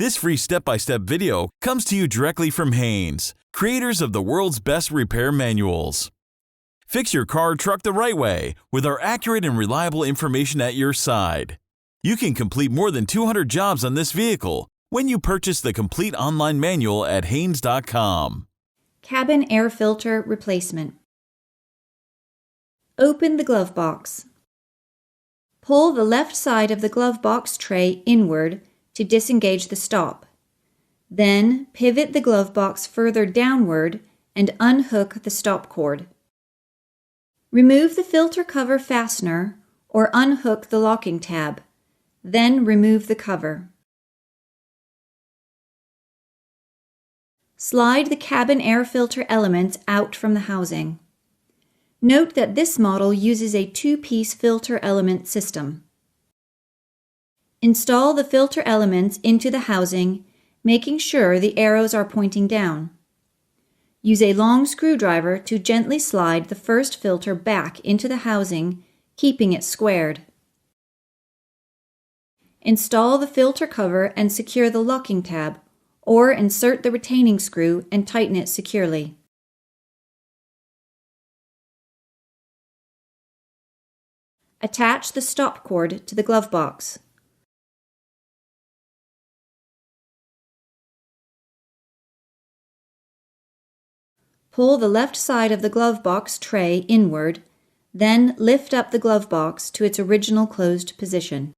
This free step-by-step video comes to you directly from Haynes, creators of the world's best repair manuals. Fix your car or truck the right way with our accurate and reliable information at your side. You can complete more than 200 jobs on this vehicle when you purchase the complete online manual at Haynes.com. Cabin air filter replacement. Open the glove box. Pull the left side of the glove box tray inward to disengage the stop. Then pivot the glove box further downward and unhook the stop cord. Remove the filter cover fastener or unhook the locking tab. Then remove the cover. Slide the cabin air filter elements out from the housing. Note that this model uses a two-piece filter element system. Install the filter elements into the housing, making sure the arrows are pointing down. Use a long screwdriver to gently slide the first filter back into the housing, keeping it squared. Install the filter cover and secure the locking tab, or insert the retaining screw and tighten it securely. Attach the stop cord to the glove box. Pull the left side of the glove box tray inward, then lift up the glove box to its original closed position.